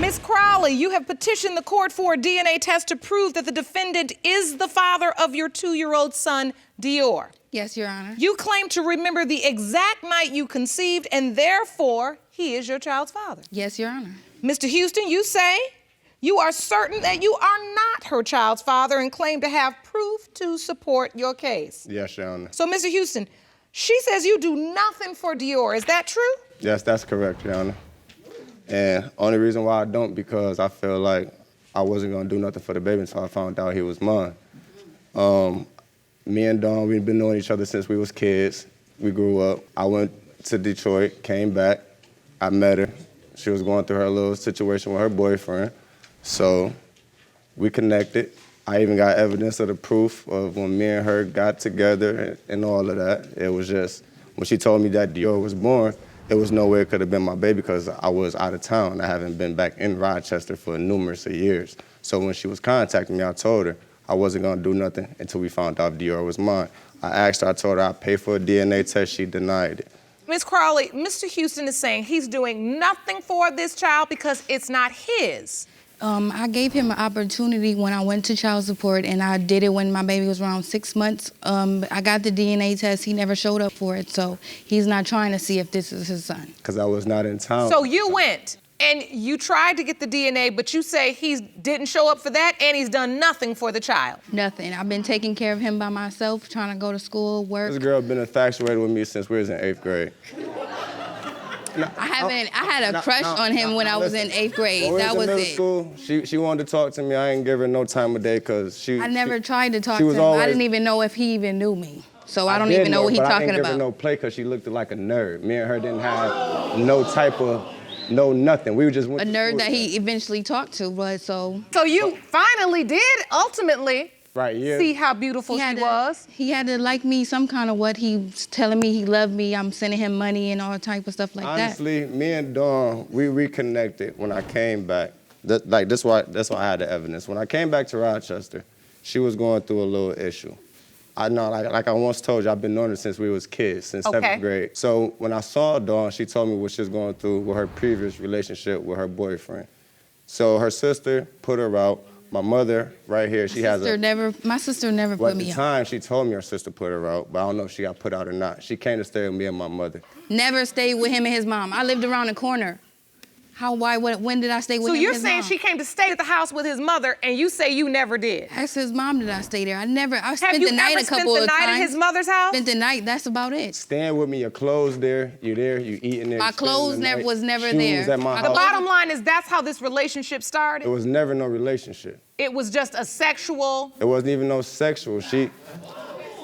Ms. Crowley, you have petitioned the court for a DNA test to prove that the defendant is the father of your 2-year-old son, Dior. Yes, Your Honor. You claim to remember the exact night you conceived, and therefore, he is your child's father. Yes, Your Honor. Mr. Houston, you say you are certain that you are not her child's father and claim to have proof to support your case. Yes, Your Honor. So, Mr. Houston, she says you do nothing for Dior. Is that true? Yes, that's correct, Your Honor. And only reason why I don't, because I feel like I wasn't gonna do nothing for the baby until I found out he was mine. Me and Dawn, we've been knowing each other since we was kids. We grew up. I went to Detroit, came back. I met her. She was going through her little situation with her boyfriend. So we connected. I even got evidence of the proof of when me and her got together and all of that. It was just, when she told me that Dior was born, it was no way it could have been my baby because I was out of town. I haven't been back in Rochester for numerous of years. So when she was contacting me, I told her I wasn't gonna do nothing until we found out Dior was mine. I asked her, I told her I'd pay for a DNA test, she denied it. Ms. Crowley, Mr. Houston is saying he's doing nothing for this child because it's not his. I gave him an opportunity when I went to child support, and I did it when my baby was around 6 months. I got the DNA test. He never showed up for it, so he's not trying to see if this is his son. Because I was not in town. So you went and you tried to get the DNA, but you say he didn't show up for that and he's done nothing for the child. Nothing. I've been taking care of him by myself, trying to go to school, work. This girl been infatuated with me since we was in 8th grade. I had a crush on him when I was in 8th grade. That was middle it. School, she wanted to talk to me. I ain't give her no time of day because I never tried to talk to him. I didn't even know if he even knew me. So I don't even know what he's talking I didn't give her no play because she looked like a nerd. Me and her didn't have no type of, no nothing. We were just a nerd that he eventually talked to, but so. So you finally did ultimately see how beautiful she was. He had to like me some kind of what. He's telling me he loved me. I'm sending him money and all type of stuff like that. Honestly, me and Dawn, we reconnected when I came back. That's why I had the evidence. When I came back to Rochester, she was going through a little issue. I know, like I once told you, I've been knowing her since we was kids, since 7th grade. So when I saw Dawn, she told me what she was going through with her previous relationship with her boyfriend. So her sister put her out. My mother, right here, my sister never put me out. At the time, she told me her sister put her out, but I don't know if she got put out or not. She came to stay with me and my mother. Never stayed with him and his mom. I lived around the corner. When did I stay with him and his mom? So you're saying she came to stay at the house with his mother, and you say you never did? Ask his mom, did I stay there? I spent the the night a couple of times. Have you ever spent the night at his mother's house? Spent the night, that's about it. Staying with me, your clothes there, you eating there. My clothes was never there. At my house. The bottom line is that's how this relationship started? It was never no relationship. It was just a sexual? It wasn't even no sexual. She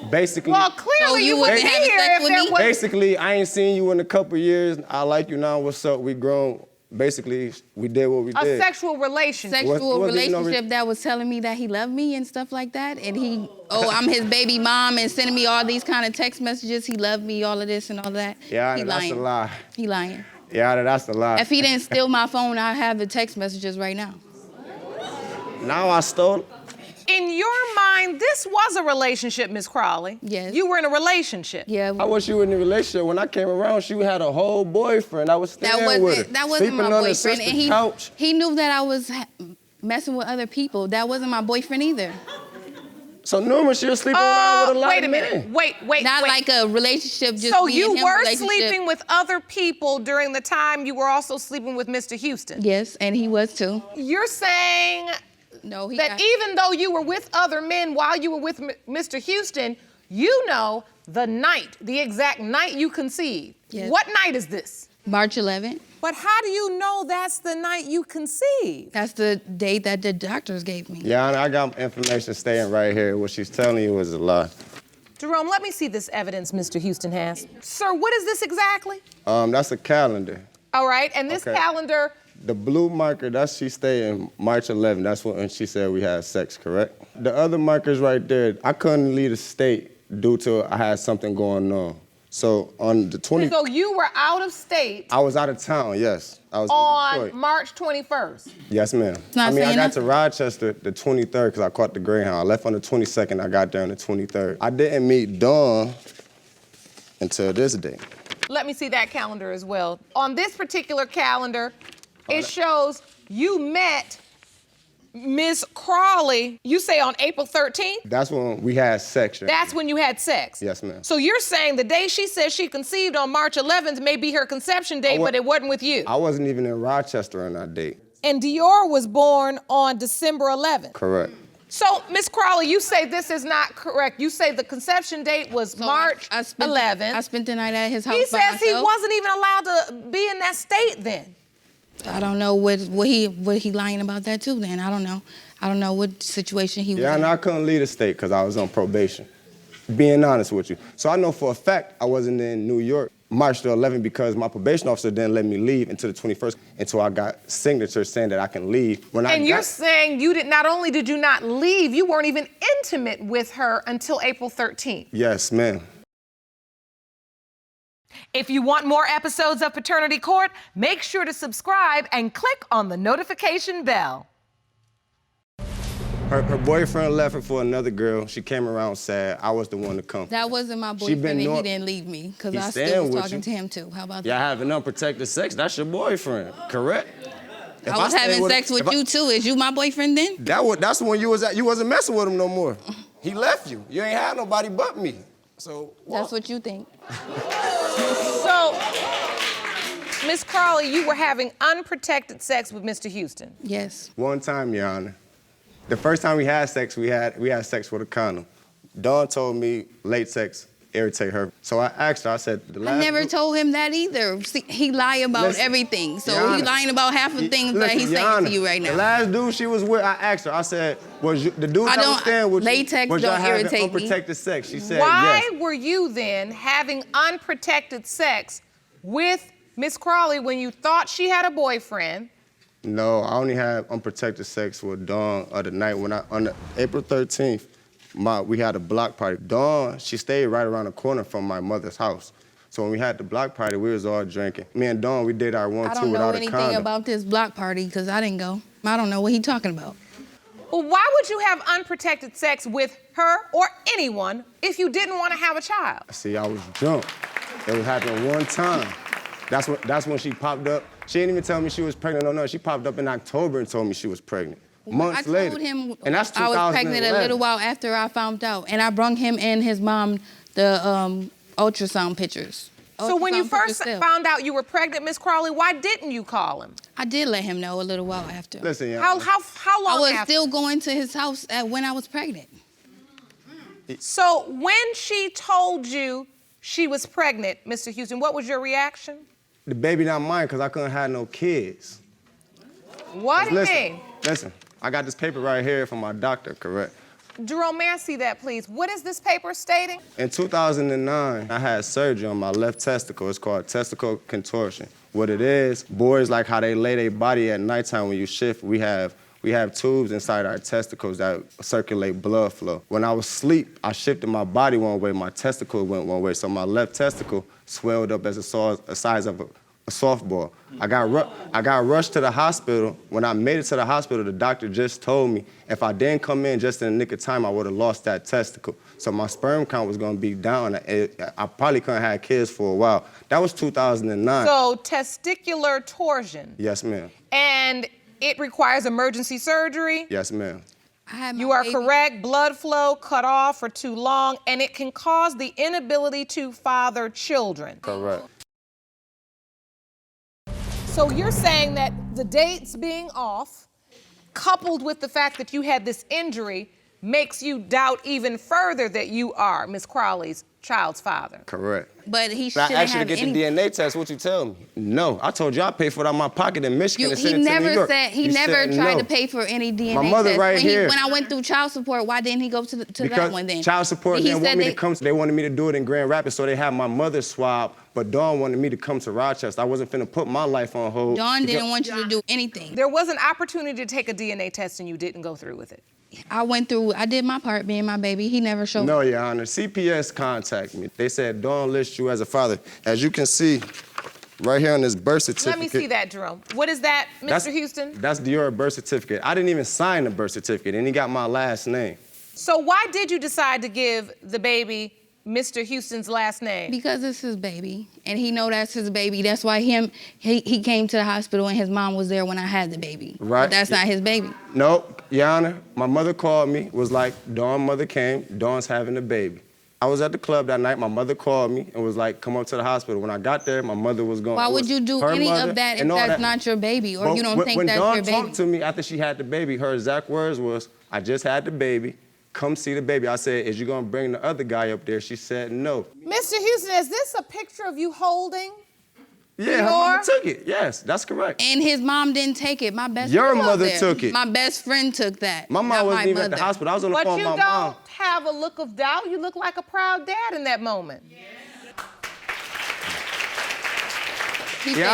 basically. Well, clearly you wouldn't be here if there was. Basically, I ain't seen you in a couple years. I like you now. What's up? We grown. Basically, we did what we did. A sexual relationship. Sexual relationship that was telling me that he loved me and stuff like that. And I'm his baby mom and sending me all these kind of text messages. He loved me, all of this and all that. Yeah, that's a lie. He lying. Yeah, that's a lie. If he didn't steal my phone, I have the text messages right now. Now I stole it. In your mind, this was a relationship, Ms. Crowley. Yes. You were in a relationship. Yeah. How was you in a relationship? When I came around, she had a whole boyfriend. I was staying with her. That wasn't my boyfriend. And Couch. he knew that I was messing with other people. That wasn't my boyfriend either. So Norma, she was sleeping around with a lot of men. Wait. Not like a relationship, just so me you and him were sleeping with other people during the time you were also sleeping with Mr. Houston? Yes, and he was too. You're saying even though you were with other men while you were with Mr. Houston, you know the exact night you conceived. Yes. What night is this? March 11th. But how do you know that's the night you conceived? That's the date that the doctors gave me. Yeah, I got information staying right here. What she's telling you is a lie. Jerome, let me see this evidence Mr. Houston has. Sir, what is this exactly? That's a calendar. All right, and this calendar... The blue marker, she stayed in March 11th. That's when she said we had sex, correct? The other markers right there, I couldn't leave the state due to I had something going on. So on the 20th... So you were out of state... I was out of town, yes. I was on in Detroit. March 21st? Yes, ma'am. I got to Rochester the 23rd because I caught the Greyhound. I left on the 22nd, I got there on the 23rd. I didn't meet Dawn until this day. Let me see that calendar as well. On this particular calendar, it shows you met Miss Crowley, you say on April 13th? That's when we had sex. That's when you had sex? Yes, ma'am. So you're saying the day she says she conceived on March 11th may be her conception date, but it wasn't with you? I wasn't even in Rochester on that date. And Dior was born on December 11th? Correct. So, Miss Crowley, you say this is not correct. You say the conception date was March 11th. I spent the night at his house He by says myself. he wasn't even allowed to be in that state then. I don't know what he lying about that too then. I don't know. I don't know what situation he was Yeah, in. and I couldn't leave the state because I was on probation. Being honest with you. So I know for a fact I wasn't in New York March the 11th because my probation officer didn't let me leave until the 21st until I got signatures saying that I can leave. And you're saying you did, not only did you not leave, you weren't even intimate with her until April 13th. Yes, ma'am. If you want more episodes of Paternity Court, make sure to subscribe and click on the notification bell. Her boyfriend left her for another girl. She came around sad. I was the one to come. That wasn't my boyfriend and he didn't leave me because I still was talking to him too. How about that? Y'all having unprotected sex, that's your boyfriend, correct? I was having sex with you too. Is you my boyfriend then? That's when you wasn't messing with him no more. He left you. You ain't had nobody but me. So that's what you think. So, Miss Crowley, you were having unprotected sex with Mr. Houston? Yes. One time, Your Honor. The first time we had sex, we had sex with a condom. Dawn told me late sex irritate her. So I asked her, I said, I never told him that either. See, he lie about everything. So he lying about half the things that he's saying to you right now. The last dude she was with, I asked her, I said, was the dude that was staying with you, was y'all having unprotected sex? She said Why yes. were you then having unprotected sex with Miss Crowley when you thought she had a boyfriend? No, I only had unprotected sex with Dawn the night when on April 13th, we had a block party. Dawn, she stayed right around the corner from my mother's house. So when we had the block party, we was all drinking. Me and Dawn, we did our 1-2 without a condom. I don't know anything about this block party because I didn't go. I don't know what he's talking about. Well, why would you have unprotected sex with her or anyone if you didn't want to have a child? See, I was drunk. It was happening one time. That's when she popped up. She didn't even tell me she was pregnant or nothing. She popped up in October and told me she was pregnant. Months later. I told him and that's I was pregnant a little while after I found out. And I brought him and his mom the ultrasound pictures. So when you first found out you were pregnant, Miss Crowley, why didn't you call him? I did let him know a little while after. Listen, yeah. How long I was after? still going to his house when I was pregnant. So when she told you she was pregnant, Mr. Houston, what was your reaction? The baby not mine because I couldn't have no kids. What do you mean? Listen, I got this paper right here from my doctor, correct? Jerome, may I see that, please? What is this paper stating? In 2009, I had surgery on my left testicle. It's called testicle contortion. What it is, boys like how they lay their body at nighttime when you shift. We have tubes inside our testicles that circulate blood flow. When I was asleep, I shifted my body one way, my testicle went one way, so my left testicle swelled up as the size of a softball. I got rushed to the hospital. When I made it to the hospital, the doctor just told me if I didn't come in just in the nick of time, I would have lost that testicle. So my sperm count was gonna be down. I probably couldn't have kids for a while. That was 2009. So testicular torsion. Yes, ma'am. And it requires emergency surgery. Yes, ma'am. You are correct. Blood flow cut off for too long, and it can cause the inability to father children. Correct. So you're saying that the dates being off, coupled with the fact that you had this injury, makes you doubt even further that you are Miss Crowley's child's father. Correct. But he shouldn't have I asked you to get the DNA test. What you tell me? No, I told you I paid for it out of my pocket in Michigan and sent it to New York. He never tried to pay for any DNA My mother test. right here. When I went through child support, why didn't he go to that one then? Child support didn't want me to come. They wanted me to do it in Grand Rapids, so they had my mother swab. But Dawn wanted me to come to Rochester. I wasn't finna put my life on hold. Dawn didn't want you to do anything. There was an opportunity to take a DNA test and you didn't go through with it. I did my part being my baby. He never showed No, Your Honor. CPS contacted me. They said Dawn lists you as a father. As you can see, right here on this birth certificate. Let me see that, Jerome. What is that, Mr. Houston? That's Dior birth certificate. I didn't even sign the birth certificate, and he got my last name. So why did you decide to give the baby Mr. Houston's last name? Because it's his baby, and he know that's his baby. That's why he came to the hospital, and his mom was there when I had the baby. Right. But that's not his baby. Nope, Your Honor, my mother called me, was like, Dawn's mother came, Dawn's having a baby. I was at the club that night, my mother called me and was like, come up to the hospital. When I got there, my mother was going. Why would you do any of that if that's not your baby, or you don't think that's your baby? When Dawn talked to me after she had the baby, her exact words was, I just had the baby, come see the baby. I said, is you gonna bring the other guy up there? She said, no. Mr. Houston, is this a picture of you holding? Yeah, her mama took it. Yes, that's correct. And his mom didn't take it. My best Your friend was mother there. took it. My best friend took that. My mom wasn't even at the hospital. I was on the phone with my mom. But you don't have a look of doubt. You look like a proud dad in that moment. Your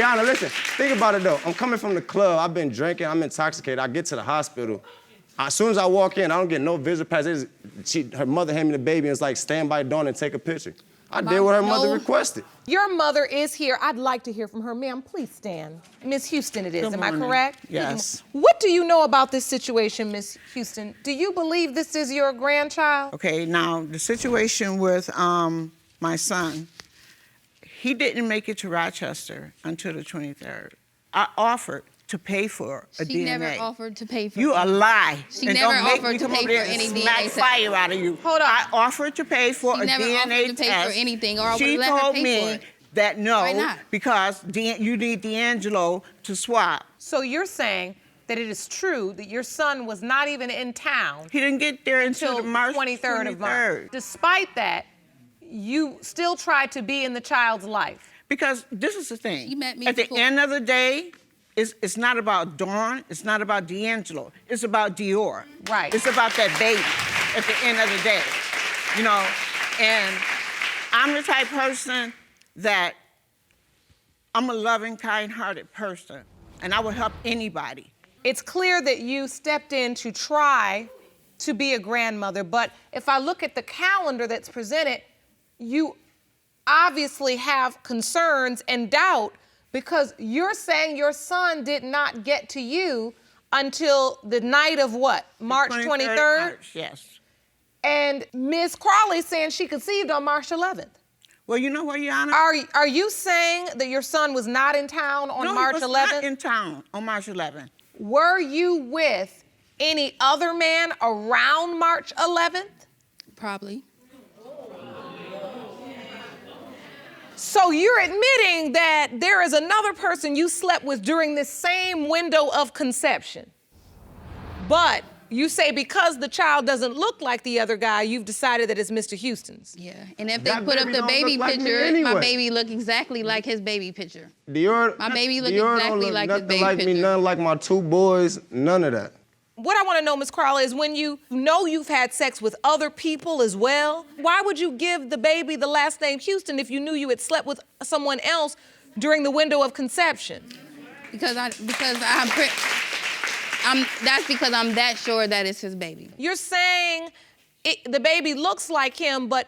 Honor, listen, think about it though. I'm coming from the club, I've been drinking, I'm intoxicated, I get to the hospital. As soon as I walk in, I don't get no visitor pass. Her mother handed me the baby and it's like, stand by Dawn and take a picture. I did what her mother requested. Your mother is here. I'd like to hear from her. Ma'am, please stand. Miss Houston it is, am I correct? Yes. What do you know about this situation, Miss Houston? Do you believe this is your grandchild? Okay, now the situation with my son, he didn't make it to Rochester until the 23rd. I offered to pay for a DNA. She never offered to pay for it. You a lie. She and never don't make offered me to come pay over there for and any smack DNA test. fire out of you. Hold on. I offered to pay for She a never DNA offered to pay test. for anything, or I She would've let her told pay me for it. that Why no, not? because you need D'Angelo to swap. So you're saying that it is true that your son was not even in town He didn't get there until until the March 23rd of March. Despite that, you still tried to be in the child's life. Because this is the thing. She met me At the before. end of the day, it's not about Dawn, it's not about D'Angelo, it's about Dior. Right. It's about that baby at the end of the day, you know? And I'm the type person that I'm a loving, kind-hearted person, and I will help anybody. It's clear that you stepped in to try to be a grandmother, but if I look at the calendar that's presented, you obviously have concerns and doubt because you're saying your son did not get to you until the night of what? March 23rd? March, yes. And Ms. Crowley saying she conceived on March 11th. Well, you know what, Your Honor? Are you saying that your son was not in town on No, March he was 11th? not in town on March 11th. Were you with any other man around March 11th? Probably. So you're admitting that there is another person you slept with during this same window of conception. But you say because the child doesn't look like the other guy, you've decided that it's Mr. Houston's. Yeah, and if they That put up baby the don't baby look like me picture, anyway. my baby look exactly like his baby picture. Dior, My baby look Dior exactly don't look like his nothing baby like me, picture. nothing like my two boys, none of that. What I want to know, Ms. Crowley, is when you know you've had sex with other people as well, why would you give the baby the last name Houston if you knew you had slept with someone else during the window of conception? That's because I'm that sure that it's his baby. You're saying the baby looks like him, but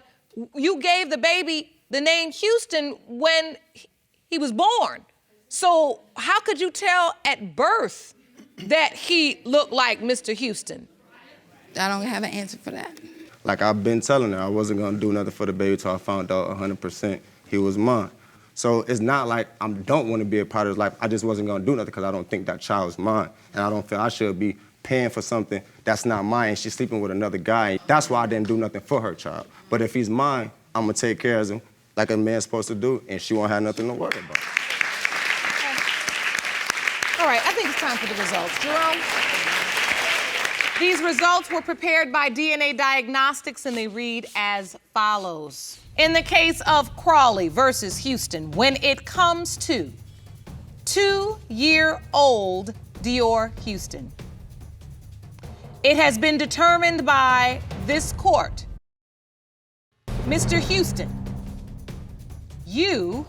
you gave the baby the name Houston when he was born. So how could you tell at birth that he looked like Mr. Houston? I don't have an answer for that. Like I've been telling her, I wasn't gonna do nothing for the baby till I found out 100% he was mine. So it's not like I don't want to be a part of his life. I just wasn't gonna do nothing because I don't think that child's mine. And I don't feel I should be paying for something that's not mine and she's sleeping with another guy. That's why I didn't do nothing for her child. But if he's mine, I'm gonna take care of him like a man's supposed to do and she won't have nothing to worry about. All right, I think it's time for the results. Jerome? These results were prepared by DNA Diagnostics and they read as follows. In the case of Crowley versus Houston, when it comes to 2-year-old Dior Houston, it has been determined by this court, Mr. Houston, you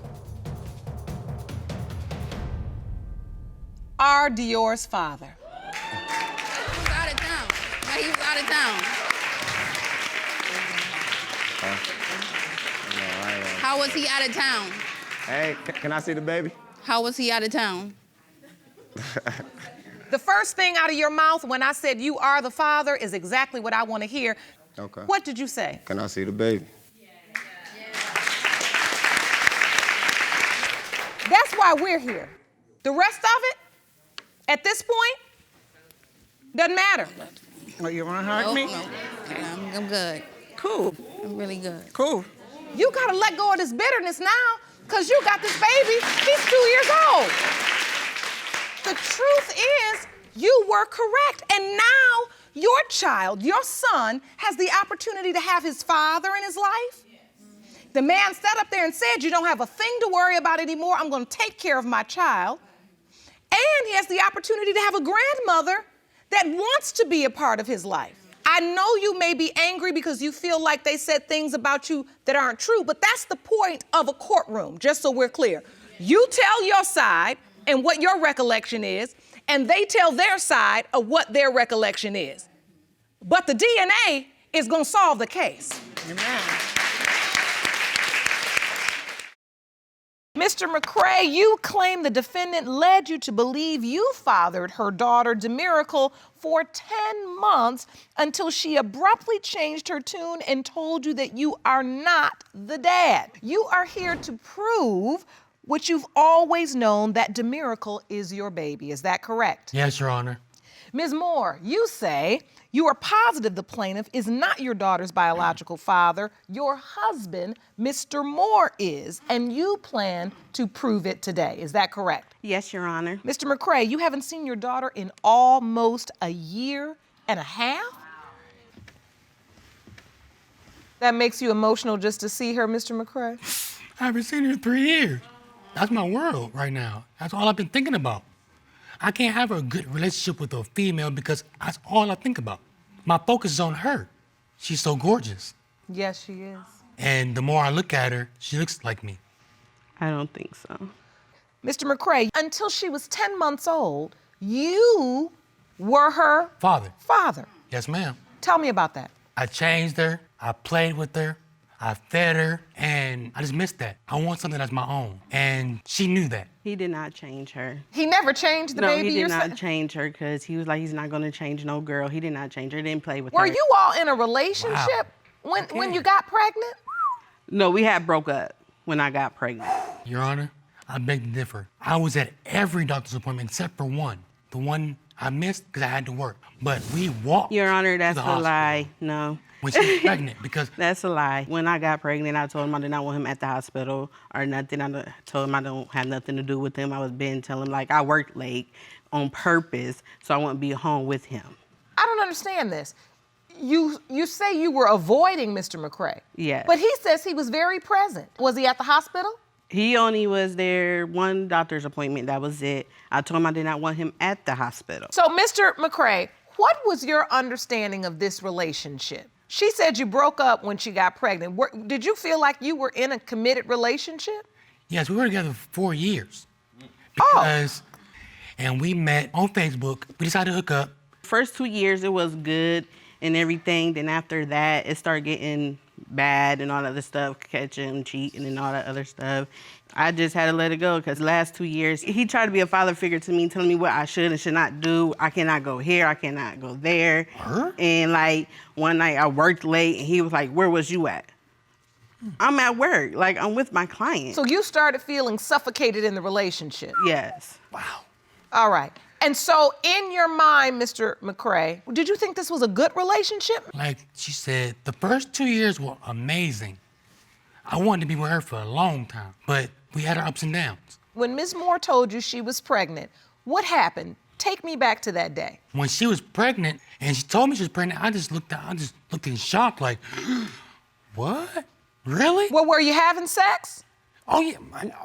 are Dior's father. He was out of town. Like, he was out of town. How was he out of town? Hey, can I see the baby? How was he out of town? The first thing out of your mouth when I said you are the father is exactly what I want to hear. Okay. What did you say? Can I see the baby? That's why we're here. The rest of it, at this point, doesn't matter. Oh, you want to hug me? No. I'm good. Cool. I'm really good. Cool. You gotta let go of this bitterness now, because you got this baby, he's 2 years old. The truth is, you were correct, and now your child, your son, has the opportunity to have his father in his life. The man sat up there and said, you don't have a thing to worry about anymore. I'm gonna take care of my child. And he has the opportunity to have a grandmother that wants to be a part of his life. I know you may be angry because you feel like they said things about you that aren't true, but that's the point of a courtroom, just so we're clear. You tell your side and what your recollection is, and they tell their side of what their recollection is. But the DNA is gonna solve the case. Amen. Mr. McRae, you claim the defendant led you to believe you fathered her daughter, DeMiracle, for 10 months until she abruptly changed her tune and told you that you are not the dad. You are here to prove what you've always known, that DeMiracle is your baby. Is that correct? Yes, Your Honor. Ms. Moore, you say you are positive the plaintiff is not your daughter's biological father. Your husband, Mr. Moore, is, and you plan to prove it today. Is that correct? Yes, Your Honor. Mr. McRae, you haven't seen your daughter in almost a year and a half? That makes you emotional just to see her, Mr. McRae? I haven't seen her in 3 years. That's my world right now. That's all I've been thinking about. I can't have a good relationship with a female because that's all I think about. My focus is on her. She's so gorgeous. Yes, she is. And the more I look at her, she looks like me. I don't think so. Mr. McRae, until she was 10 months old, you were her Father. father. Yes, ma'am. Tell me about that. I changed her. I played with her. I fed her. And I just missed that. I want something that's my own. And she knew that. He did not change her. He never changed the No, baby? he did you're not sa- change her because he was like, he's not going to change no girl. He did not change her. He didn't play with Were her. you all in a relationship when you got pregnant? No, we had broke up when I got pregnant. Your Honor, I beg to differ. I was at every doctor's appointment except for one. The one I missed because I had to work. But we walked. Your Honor, that's to the a hospital lie. No. when she was pregnant because That's a lie. When I got pregnant, I told him I did not want him at the hospital or nothing. Told him I don't have nothing to do with him. I was been telling him, like, I worked late on purpose so I wouldn't be home with him. I don't understand this. You say you were avoiding Mr. McRae. Yes. But he says he was very present. Was he at the hospital? He only was there one doctor's appointment. That was it. I told him I did not want him at the hospital. So, Mr. McRae, what was your understanding of this relationship? She said you broke up when she got pregnant. Did you feel like you were in a committed relationship? yes, we were together for 4 years. Oh. And we met on Facebook. We decided to hook up. First 2 years, it was good and everything. Then after that, it started getting bad and all that other stuff, catching, cheating and all that other stuff. I just had to let it go because last 2 years, he tried to be a father figure to me, telling me what I should and should not do. I cannot go here, I cannot go there. Her? And like one night I worked late and he was like, where was you at? I'm at work, like I'm with my client. So you started feeling suffocated in the relationship. Yes. Wow. All right. And so in your mind, Mr. McRae, did you think this was a good relationship? Like she said, the first 2 years were amazing. I wanted to be with her for a long time, but we had our ups and downs. When Ms. Moore told you she was pregnant, what happened? Take me back to that day. When she was pregnant and she told me she was pregnant, I just looked in shock like, what? Really? Well, were you having sex? Oh yeah,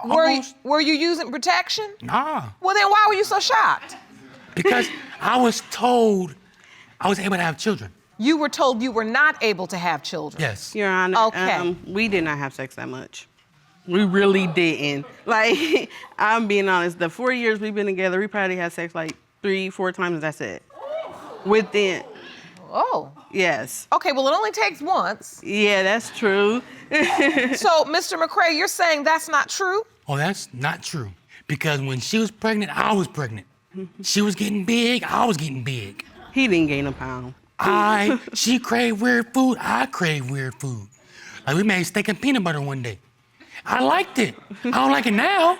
almost. Were you using protection? Nah, Well, then why were you so shocked? because I was told I was able to have children. You were told you were not able to have children. Yes. Your Honor, Okay. We did not have sex that much. We really didn't. Like, I'm being honest, the 4 years we've been together, we probably had sex like 3-4 times, that's it. Within, Oh. yes. Okay, well, it only takes once. Yeah, that's true. So, Mr. McRae, you're saying that's not true? Oh, that's not true. Because when she was pregnant, I was pregnant. She was getting big, I was getting big. He didn't gain a pound. She craved weird food. I crave weird food. Like we made steak and peanut butter one day. I liked it. I don't like it now.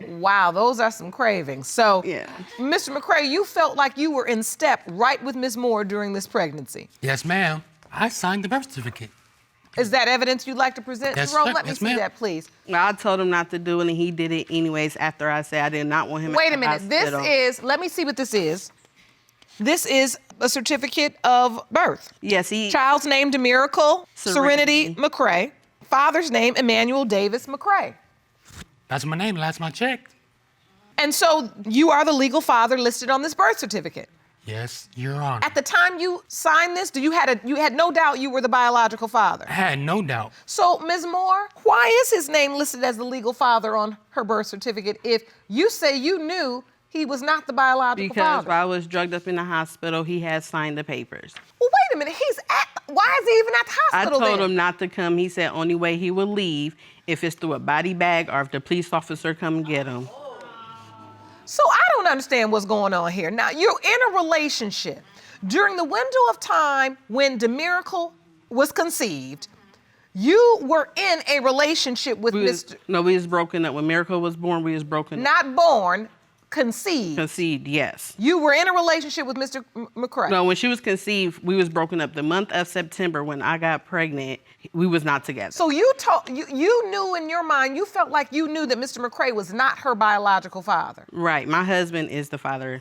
Wow, those are some cravings. So, Yeah. Mr. McRae, you felt like you were in step right with Ms. Moore during this pregnancy. Yes, ma'am. I signed the birth certificate. Is that evidence you'd like to present? Yes, Jerome, ma'am. let me Yes, see ma'am. that, please. Well, I told him not to do it, and he did it anyways after I said I did not want him Wait at a the minute. hospital. This is, let me see what this is. This is a certificate of birth. Yes, he... Child's name, Miracle Serenity Serenity. McRae. Father's name, Emmanuel Davis McRae. That's my name, last my check. And so you are the legal father listed on this birth certificate. Yes, Your Honor. At the time you signed this, you had no doubt you were the biological father. I had no doubt. So, Ms. Moore, why is his name listed as the legal father on her birth certificate if you say you knew he was not the biological Because father? while I was drugged up in the hospital, he had signed the papers. Well, wait a minute. Why is he even at the I hospital told then? him not to come. He said only way he will leave if it's through a body bag or if the police officer come get him. So I don't understand what's going on here. Now, you're in a relationship. During the window of time when DeMiracle was conceived, you were in a relationship with Mr. We was broken up. When Miracle was born, we was broken up. Not born, conceived. Conceived, yes. You were in a relationship with Mr. McRae. No, when she was conceived, we was broken up. The month of September, when I got pregnant, we was not together. So you knew in your mind, you felt like you knew that Mr. McRae was not her biological father. Right, my husband is the father.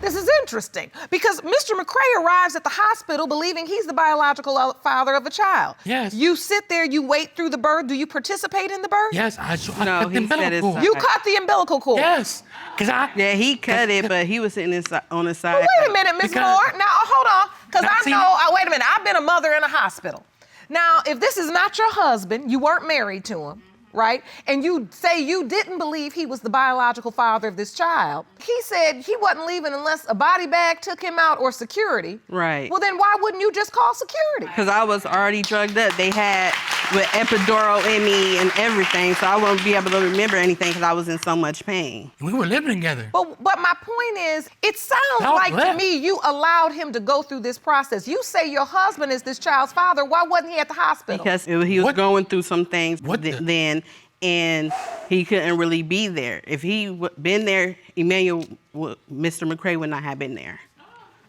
This is interesting because Mr. McRae arrives at the hospital believing he's the biological father of a child. Yes. You sit there, you wait through the birth. Do you participate in the birth? Yes, I No, cut the he said umbilical it's cord. You cut the umbilical cord. Yes, because Yeah, he cut it, but he was sitting on the side. But wait a minute, Ms. Because- Moore. Now, hold on, because Now, I see- know, wait a minute, I've been a mother in a hospital. Now, if this is not your husband, you weren't married to him, right? And you say you didn't believe he was the biological father of this child. He said he wasn't leaving unless a body bag took him out or security. Right. Well, then why wouldn't you just call security? Because I was already drugged up. They had with epidural in me and everything, so I wouldn't be able to remember anything because I was in so much pain. we were living together. But my point is, it sounds No, like to let- me you allowed him to go through this process. You say your husband is this child's father. Why wasn't he at the hospital? Because he was What? going through some things What the- then, and he couldn't really be there. If he been there, Mr. McRae would not have been there.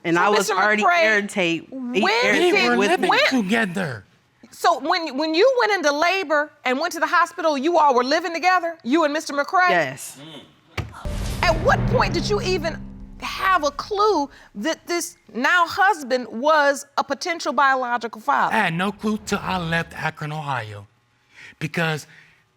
And So I was Mr. already McRae, irritated. when we did- were with living me. together. So when you went into labor and went to the hospital, you all were living together? You and Mr. McRae? Yes. At what point did you even have a clue that this now husband was a potential biological I father? had no clue till I left Akron, Ohio. Because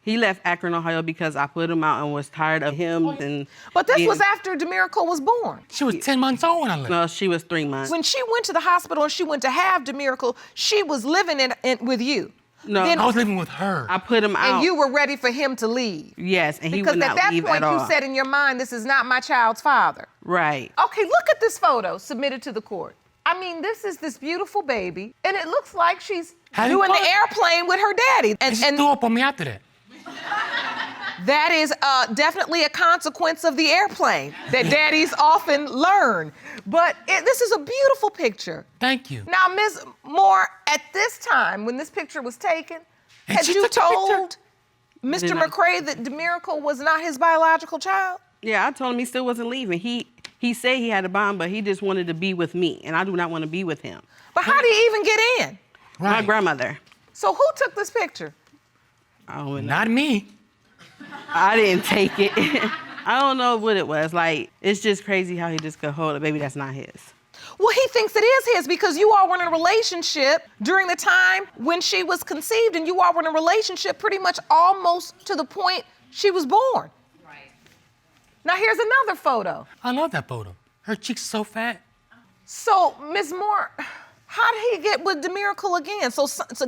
He left Akron, Ohio because I put him out and was tired of him. And But this being- was after DeMiracle was born. she was 10 months old when I left. No, she was 3 months. When she went to the hospital and she went to have DeMiracle, she was living in with you. No, Then- I was living with her. I put him out. and you were ready for him to leave. Yes, and he Because would at not that leave point at all. you said in your mind, this is not my child's father. Right. Okay, look at this photo submitted to the court. I mean, this is this beautiful baby, and it looks like she's Have you doing the caught- airplane with her daddy. And she threw up on me after that. That is definitely a consequence of the airplane that daddies often learn. But this is a beautiful picture. Thank you. Now, Ms. Moore, at this time, when this picture was taken, And had she you took the picture? told Mr. Did I- McRae that DeMiracle was not his biological child? Yeah, I told him he still wasn't leaving. He said he had a bond, but he just wanted to be with me, and I do not want to be with him. But how did he even get in? My Right. grandmother. So who took this picture? I don't know. Not me. I didn't take it. I don't know what it was. Like, it's just crazy how he just could hold a baby that's not his. Well, he thinks it is his because you all were in a relationship during the time when she was conceived, and you all were in a relationship pretty much almost to the point she was born. Right. Now, here's another photo. I love that photo. Her cheeks so fat. So, Ms. Moore, how did he get with DeMiracle again? So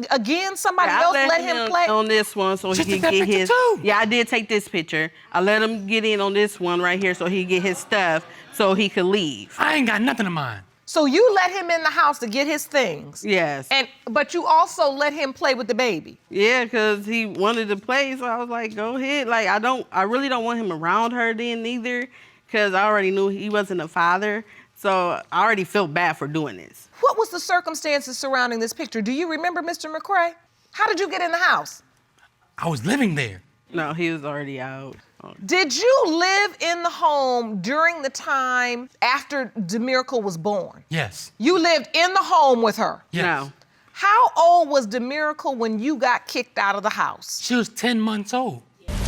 again, somebody Yeah, I else let him play? on this one so She he took could that get picture his. too. Yeah, I did take this picture. I let him get in on this one right here so he could get his stuff so he could leave. I ain't got nothing of mine. So you let him in the house to get his things. Yes. But you also let him play with the baby. Yeah, because he wanted to play, so I was like, go ahead. Like, I really don't want him around her then either, because I already knew he wasn't a father So I already feel bad for doing this. What was the circumstances surrounding this picture? Do you remember, Mr. McRae? How did you get in the house? I was living there. No, he was already out. Did you live in the home during the time after DeMiracle was born? Yes. You lived in the home with her? Yes. No. How old was DeMiracle when you got kicked out of the house? She was 10 months old.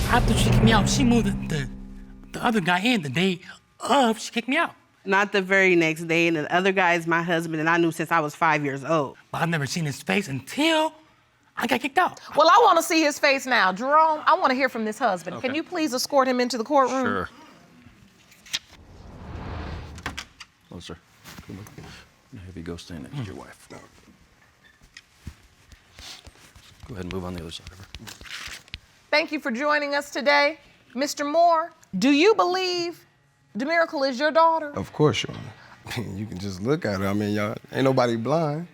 After she kicked me out, she moved the other guy in the day of she kicked me out. Not the very next day, and the other guy is my husband, and I knew since I was 5 years old. But I've never seen his face until I got kicked out. Well, I want to see his face now. Jerome, I want to hear from this husband. Okay. Can you please escort him into the courtroom? Sure. Hello, sir. Come on. Now, have you go stand next to your wife. Go ahead and move on the other side of her. Thank you for joining us today. Mr. Moore, do you believe DeMiracle is your daughter? Of course, Your Honor. You can just look at her. I mean, y'all ain't nobody blind.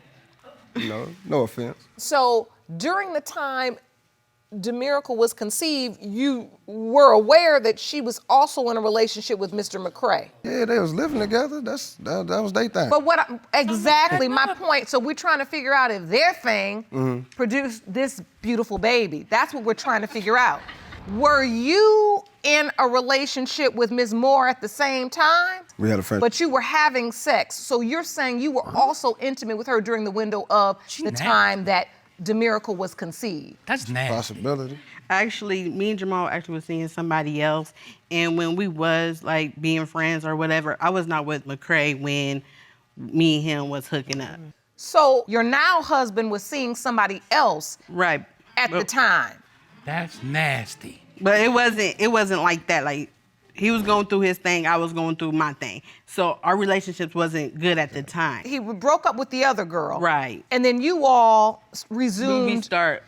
You know, no offense. So during the time DeMiracle was conceived, you were aware that she was also in a relationship with Mr. McRae. Yeah, they was living together. That was their thing. But exactly my point, so we're trying to figure out if their thing produced this beautiful baby. That's what we're trying to figure out. Were you in a relationship with Ms. Moore at the same time? We had a friend. But you were having sex. So you're saying you were also intimate with her during the window of the nasty. time that DeMiracle was conceived. That's nasty. Possibility. Actually, me and Jamal actually was seeing somebody else, and when we was like being friends or whatever, I was not with McRae when me and him was hooking up. So your now husband was seeing somebody else Right. at the time. That's nasty. But it wasn't like that. Like, he was going through his thing, I was going through my thing. So our relationships wasn't good at the time. He broke up with the other girl. Right. And then you all We resumed.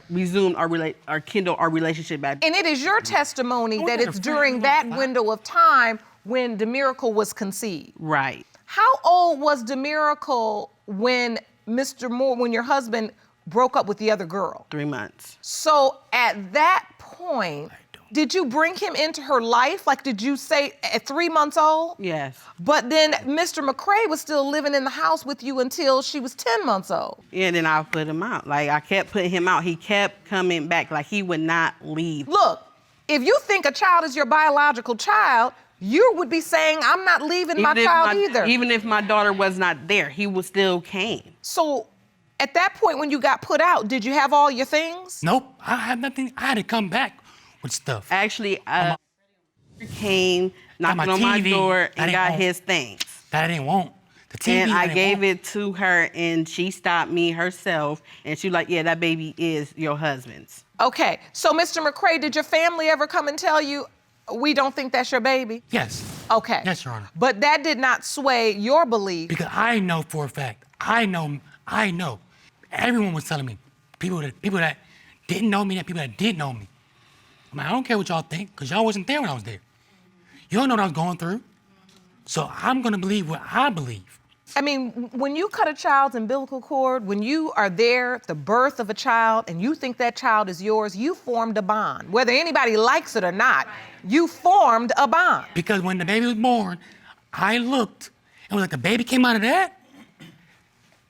resumed our kindle our relationship back. And it is your testimony that wasn't it's a during friend, that no. window of time when DeMiracle was conceived. Right. How old was DeMiracle when when your husband broke up with the other girl? 3 months. So at that point, did you bring him into her life? Like, did you say at 3 months old? Yes. But then Mr. McRae was still living in the house with you until she was 10 months old. Yeah, then I put him out. Like, I kept putting him out. He kept coming back. Like, he would not leave. Look, if you think a child is your biological child, you would be saying, I'm not leaving my child either. Even if my daughter was not there, he would still came. So at that point when you got put out, did you have all your things? Nope, I had nothing. I had to come back with stuff. Actually, came, knocked my on my TV. door, I and didn't got want. his things. That I didn't want. The TV. And I didn't gave want. it to her, and she stopped me herself, and she like, yeah, that baby is your husband's. Okay, so Mr. McRae, did your family ever come and tell you, we don't think that's your baby? Yes. Okay. Yes, Your Honor. But that did not sway your belief. Because I know for a fact. I know. Everyone was telling me. People that didn't know me, and people that did know me. I mean, I don't care what y'all think, because y'all wasn't there when I was there. You don't know what I was going through. So I'm gonna believe what I believe. I mean, when you cut a child's umbilical cord, when you are there at the birth of a child and you think that child is yours, you formed a bond. Whether anybody likes it or not, you formed a bond. Because when the baby was born, I looked and was like, the baby came out of that?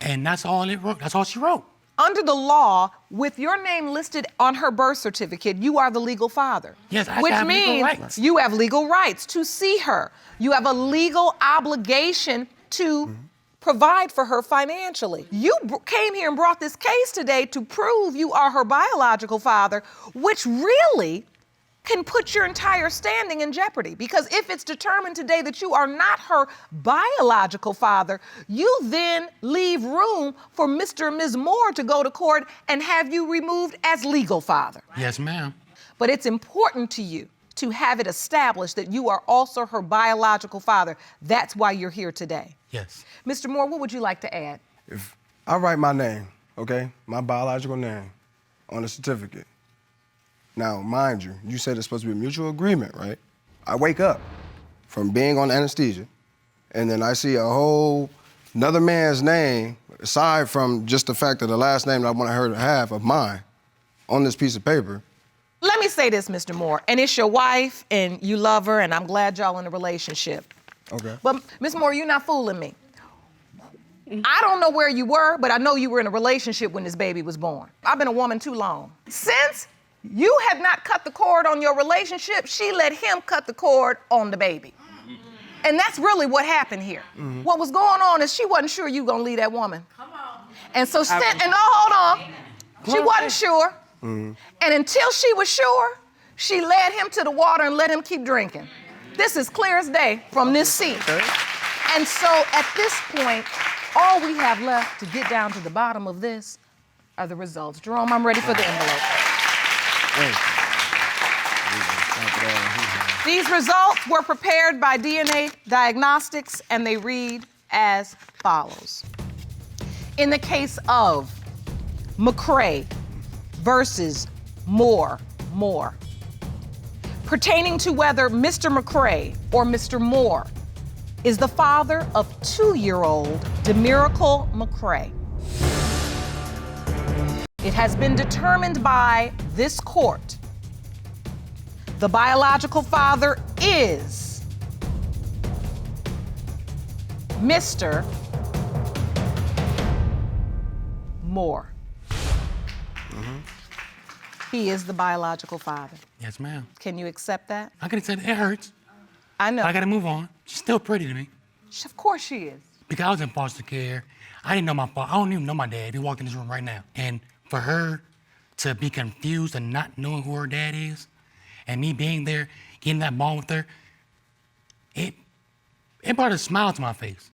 And that's all it wrote. That's all she wrote. Under the law, with your name listed on her birth certificate, you are the legal father. Yes, I which have legal means rights. you have legal rights to see her. You have a legal obligation to provide for her financially. You came here and brought this case today to prove you are her biological father, which really can put your entire standing in jeopardy. Because if it's determined today that you are not her biological father, you then leave room for Mr. and Ms. Moore to go to court and have you removed as legal father. Yes, ma'am. But it's important to you to have it established that you are also her biological father. That's why you're here today. Yes. Mr. Moore, what would you like to add? If I write my name, okay, my biological name, on a certificate. Now, mind you, you said it's supposed to be a mutual agreement, right? I wake up from being on anesthesia, and then I see a whole another man's name, aside from just the fact that the last name that I want her to have of mine, on this piece of paper. Let me say this, Mr. Moore, and it's your wife, and you love her, and I'm glad y'all in a relationship. Okay. But Miss Moore, you're not fooling me. I don't know where you were, but I know you were in a relationship when this baby was born. I've been a woman too long. Since you had not cut the cord on your relationship, she let him cut the cord on the baby. And that's really what happened here. What was going on is she wasn't sure you were gonna leave that woman. Come on. And so, hold on. She wasn't sure. And until she was sure, she led him to the water and let him keep drinking. This is clear as day from this seat. Okay. And so at this point, all we have left to get down to the bottom of this are the results. Jerome, I'm ready for the envelope. These results were prepared by DNA Diagnostics, and they read as follows. In the case of McRae versus Moore, pertaining to whether Mr. McRae or Mr. Moore is the father of 2-year-old Demiracle McRae. It has been determined by this court the biological father is Mr. Moore. He is the biological father. Yes, ma'am. Can you accept that? I can accept it. It hurts. I know. But I gotta move on. She's still pretty to me. Of course she is. Because I was in foster care. I didn't know my father. I don't even know my dad. He walked in this room right now. And for her to be confused and not knowing who her dad is, and me being there, getting that bond with her, it brought a smile to my face.